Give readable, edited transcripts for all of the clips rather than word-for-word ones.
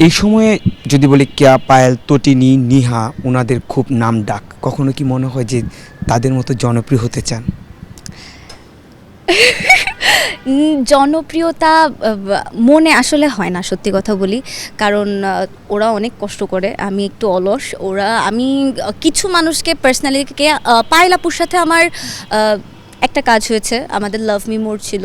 এই সময়ে যদি বলি কেয়া, পায়েল, তটিনী, নিহা ওনাদের খুব নাম ডাক, কখনো কি মনে হয় যে তাদের মতো জনপ্রিয় হতে চান? জনপ্রিয়তা মনে আসলে হয় না, সত্যি কথা বলি। কারণ ওরা অনেক কষ্ট করে, আমি একটু অলস। আমি কিছু মানুষকে পার্সোনালিকে, পায়েল আপুর সাথে আমার একটা কাজ হয়েছে, আমাদের লাভ মি মোর ছিল,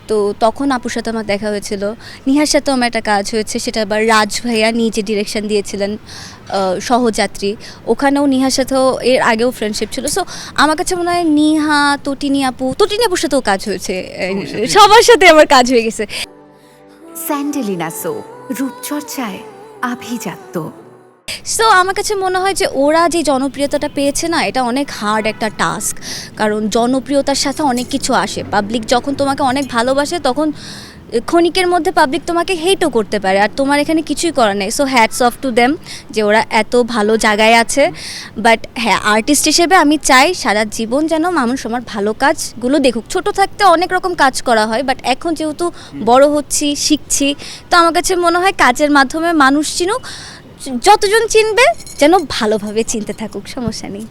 তো তখন আপুর সাথে আমার দেখা হয়েছিল। নিহার সাথেও আমার একটা কাজ হয়েছে, সেটা আবার রাজ ভাইয়া নিজে ডিরেকশন দিয়েছিলেন, সহযাত্রী। ওখানেও নিহার সাথেও এর আগেও ফ্রেন্ডশিপ ছিল। সো আমার কাছে মনে হয় নিহা, তটিনী আপুর সাথেও কাজ হয়েছে, সবার সাথে আমার কাজ হয়ে গেছে। স্যান্ডেলিনা সো, রূপচর্চায় আভিজাত্য। সো আমার কাছে মনে হয় যে ওরা যে জনপ্রিয়তাটা পেয়েছে না, এটা অনেক হার্ড একটা টাস্ক। কারণ জনপ্রিয়তার সাথে অনেক কিছু আসে। পাবলিক যখন তোমাকে অনেক ভালোবাসে, তখন ক্ষণিকের মধ্যে পাবলিক তোমাকে হেটও করতে পারে, আর তোমার এখানে কিছুই করার নেই। So hats off to them যে ওরা এত ভালো জায়গায় আছে। বাট হ্যাঁ, আর্টিস্ট হিসেবে আমি চাই সারা জীবন যেন মানুষ আমার ভালো কাজগুলো দেখুক। ছোট থাকতে অনেক রকম কাজ করা হয়, বাট এখন যেহেতু বড় হচ্ছি, শিখছি, তো আমার কাছে মনে হয় কাজের মাধ্যমে মানুষ চিনুক। যতজন চিনবে যেন ভালোভাবে চিনতে থাকুক, সমস্যা নেই।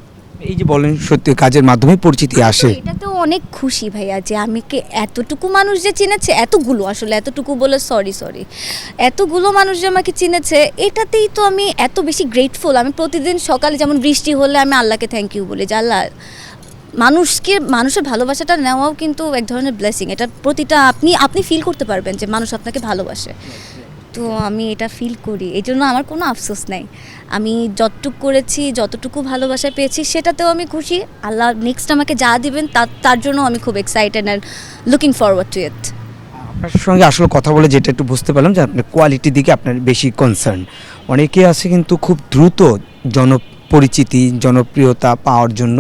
এই যে বলেন সত্যি কাজের মাধ্যমে পরিচিতি আসে, এটাতেও অনেক খুশি ভাইয়া যে আমাকে এতটুকু মানুষ যে চিনেছে, এতটুকু বলে সরি, এতগুলো মানুষ যে আমাকে চিনেছে, এটাতেই তো আমি এত বেশি গ্রেটফুল। আমি প্রতিদিন সকালে যেমন বৃষ্টি হলে আমি আল্লাহকে থ্যাংক ইউ বলি যে আল্লাহ, মানুষের ভালোবাসাটা নেওয়াও কিন্তু এক ধরনের ব্লেসিং। এটা প্রতিটা আপনি ফিল করতে পারবেন যে মানুষ আপনাকে ভালোবাসে। তো আমি এটা ফিল করি, এই জন্য আমার কোনো আফসোস নাই। আমি যতটুকু করেছি, যতটুকু ভালোবাসা পেয়েছি, সেটাতেও আমি খুশি। আল্লাহ নেক্সট আমাকে যা দিবেন তার জন্য আমি খুব excited and looking forward to it. আপনার সঙ্গে আসলে কথা বলে যেটা একটু বুঝতে পারলাম যে আপনার কোয়ালিটির দিকে আপনার বেশি কনসার্ন। অনেকে আছে কিন্তু খুব দ্রুত জনপরিচিতি, জনপ্রিয়তা পাওয়ার জন্য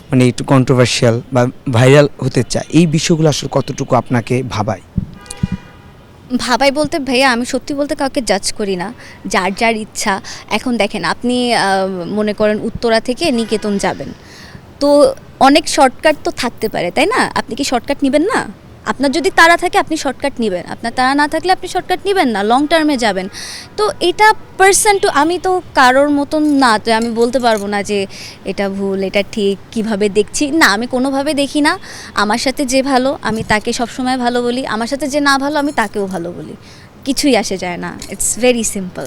মানে একটু কন্ট্রোভার্সিয়াল বা ভাইরাল হতে চায়। এই বিষয়গুলো আসলে কতটুকু আপনাকে ভাবায়? ভাবাই বলতে ভাইয়া, আমি সত্যি বলতে কাউকে জাজ করি না, যার যার ইচ্ছা। এখন দেখেন, আপনি মনে করেন উত্তরা থেকে নিকেতন যাবেন, তো অনেক শর্টকাট তো থাকতে পারে, তাই না? আপনি কি শর্টকাট নেবেন না? আপনার যদি তাড়া থাকে আপনি শর্টকাট নেবেন, আপনার তাড়া না থাকলে আপনি শর্টকাট নেবেন না, লং টার্মে যাবেন। তো এটা পার্সন টু, আমি তো কারোর মতন না, তো আমি বলতে পারবো না যে এটা ভুল, এটা ঠিক, কিভাবে দেখছি না, আমি কোনোভাবে দেখি না। আমার সাথে যে ভালো আমি তাকে সবসময় ভালো বলি, আমার সাথে যে না ভালো আমি তাকেও ভালো বলি, কিছুই আসে যায় না। It's very simple.